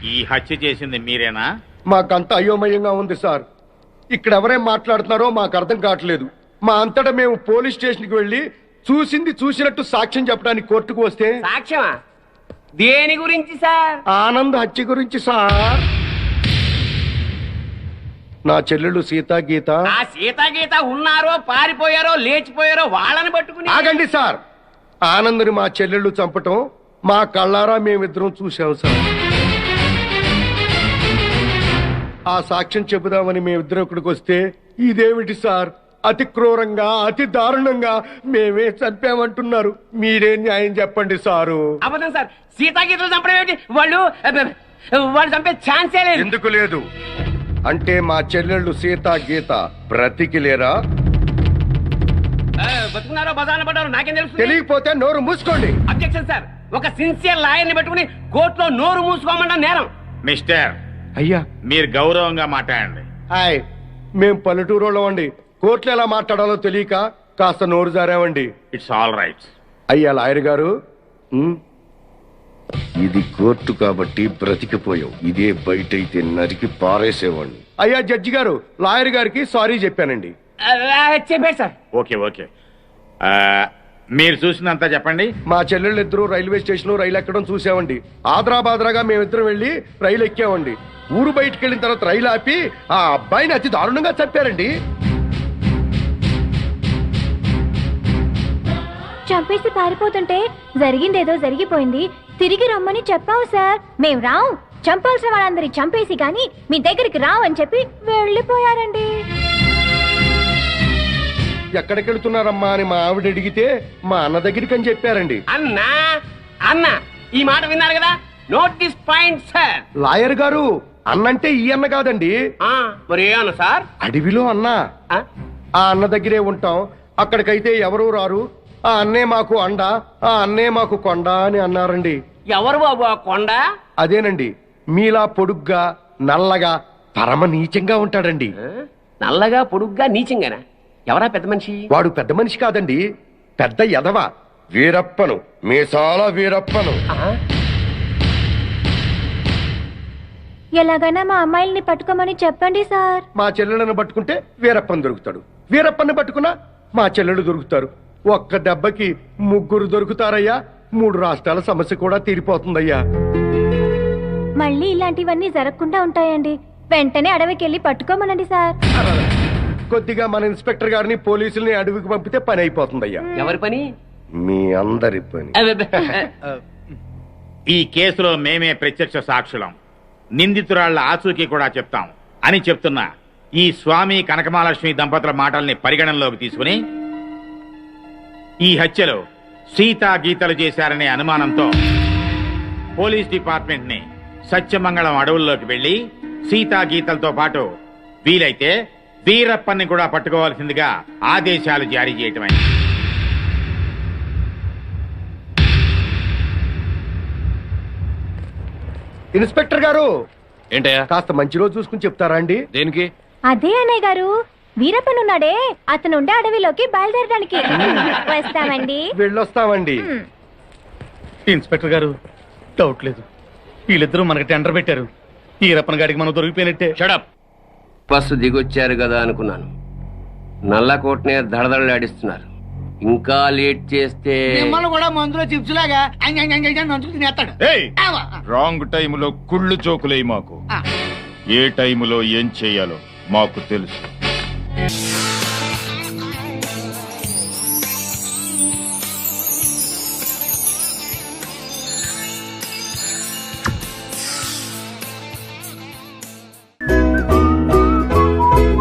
ఈ హత్య చేసింది మీరేనా? మాకంత అయోమయంగా ఉంది సార్. ఇక్కడ ఎవరేం మాట్లాడుతున్నారో మాకు అర్థం కావట్లేదు. మా అంతటా మేము పోలీస్ స్టేషన్కి వెళ్ళి చూసింది చూసినట్టు సాక్ష్యం చెప్పడానికి కోర్టుకు వస్తే సాక్ష్యమా? దేని గురించి సార్? ఆనంద్ హత్య గురించి సార్. నా చెల్లెళ్ళు సీతా గీత. ఆ సీతాగీత ఉన్నారో పారిపోయారో లేచిపోయారో వాళ్ళని పట్టుకుని. ఆగండి సార్. ఆనంద్ని మా చెల్లెళ్ళు చంపటం మా కళ్ళారా మేమిద్దరం చూసాం సార్. ఆ సాక్ష్యం చెబుదామని మేమిద్దరం ఇక్కడికి వస్తే ఇదేమిటి సార్, అతి క్రూరంగా అతి దారుణంగా మేమే చంపామంటున్నారు. మీరే న్యాయం చెప్పండి సారు. అబద్ధం సార్. సీతాగీతలు చంపడం ఏమిటి? వాళ్ళు చంపే ఛాన్సే లేదు. ఎందుకు లేదు అంటే మా చెల్లెళ్ళు సీతా గీత బ్రతికిలేరా? బతుకున్నారో బజార్న పడ్డారో నాకేం తెలుసు? తెలియకపోతే నోరు మూసుకోండి. Objection sir. ఒక సిన్సియర్ లాయర్ని పెట్టుకుని కోర్టులో నోరు మూసుకోమంటాం నేరం. మిస్టర్, అయ్యా మీరు గౌరవంగా మాట్లాడండి. హాయ్, మేం పల్లెటూరులో అండి. కోర్టులో ఎలా మాట్లాడాలో తెలియక కాస్త నోరు జారామండి. It's all right. అయ్యా లాయర్ గారు, ఇది కోర్టు కాబట్టి బ్రతికిపోయావు. ఇదే బయట అయితే నరికి పారేసేవాడిని. అయ్యా జడ్జి గారు, లాయర్ గారికి సారీ చెప్పానండి. చెప్పాడు సార్. Okay okay. మీరు చూసినంత చెప్పండి. మా చెల్లెళ్ళు ఇద్దరు రైల్వే స్టేషన్ లో రైలు ఎక్కడం చూసామండి. ఆదరాబాదరాగా మేమిద్దరం వెళ్లి రైలు ఎక్కామండి. ఊరు బయటకు వెళ్ళిన తర్వాత రైలు ఆపి ఆ అబ్బాయిని అతి దారుణంగా చంపారండి. చంపేసి పారిపోతుంటే జరిగిందేదో జరిగిపోయింది, తిరిగి రమ్మని చెప్పావు సార్. మేం రాం, చంపాల్సిన వాళ్ళందరి చంపేసి గాని మీ దగ్గరికి రావని చెప్పి వెళ్ళిపోయారండి. ఎక్కడికి వెళుతున్నారమ్మా అని మా ఆవిడ అడిగితే మా అన్న దగ్గరికి అని చెప్పారండి. అన్నా అన్న ఈ మాట విన్నారు కదా, note this point sir. Lawyer గారు, అన్నంటే ఈ అన్న కాదండి. మరి ఏ అన్న సార్? అడవిలో అన్న. ఆ అన్న దగ్గరే ఉంటాం. అక్కడికైతే ఎవరూ రారు. ఆ అన్నే మాకు అండ, ఆ అన్నే మాకు కొండ అని అన్నారండి. ఎవరు బాబు ఆ కొండ? అదేనండి, మీలా పొడుగ్గా నల్లగా పరమ నీచంగా ఉంటాడండి. నల్లగా పొడుగ్గా నీచంగానా? ఎవరా పెద్ద మనిషి? వాడు పెద్ద మనిషి కాదండి, పెద్ద ఎదవ. వీరప్పను, మీసాల వీరప్పను. ఎలాగైనా మా అమ్మాయిల్ని పట్టుకోమని చెప్పండి సార్. మా చెల్లెలను పట్టుకుంటే వీరప్పని దొరుకుతాడు, వీరప్పని పట్టుకున్నా మా చెల్లెలు దొరుకుతారు. ఒక్క దెబ్బకి ముగ్గురు దొరుకుతారయ్యా. 3 రాష్ట్రాల సమస్య కూడా తీరిపోతుందయ్యా. మళ్ళీ ఇలాంటివన్నీ జరగకుండా ఉంటాయండి. వెంటనే అడవికి వెళ్ళి పట్టుకోమనండి సార్. కొద్దిగా మన ఇన్స్పెక్టర్ గారిని పోలీసుల్ని అడవికి పంపితే పని అయిపోతుందయ్యా. ఎవరి పని? మీ అందరి పని. ఈ కేసులో మేమే ప్రత్యక్ష సాక్షులం, నిందితురాళ్ల ఆచూకీ కూడా చెప్తాం అని చెప్తున్నా ఈ స్వామి కనకమహాలక్ష్మి దంపతుల మాటల్ని పరిగణనలోకి తీసుకుని ఈ హత్యలో సీతా గీతలు చేశారనే అనుమానంతో పోలీస్ డిపార్ట్మెంట్ ని సత్యమంగళం అడవుల్లోకి వెళ్లి సీతా గీతలతో పాటు వీలైతే వీరప్పన్ని కూడా పట్టుకోవాల్సిందిగా ఆదేశాలు జారీ చేయటమైంది. ఇన్స్పెక్టర్ గారు, ఏంటయ్యా? కాస్త మంచి రోజు చూసుకుని చెప్తారా అండి? దేనికి? అదే అన్నయ్య గారు, వీరప్పనున్నాడే అతనుండే అడవిలోకి బయలుదేరడానికి వస్తామండి. వెళ్ళొస్తామండి. ఇన్స్పెక్టర్ గారు, డౌట్ లేదు, వీళ్ళిద్దరూ మనకి టెండర్ పెట్టారు. ఈ రప్పన గాడికి మనం దొరికిపోయినట్టే. షడప్. బస్సు దిగొచ్చారు కదా అనుకున్నాను. నల్లకోటనే దడదడలాడిస్తున్నారు. ఇంకా లేట్ చేస్తే కూడా మందులో చిప్స్ లాగా తినేస్తాడు. రాంగ్ టైములో కుళ్ళు జోకులేయి మాకు. ఏ టైములో ఏం చెయ్యాలో మాకు తెలుసు.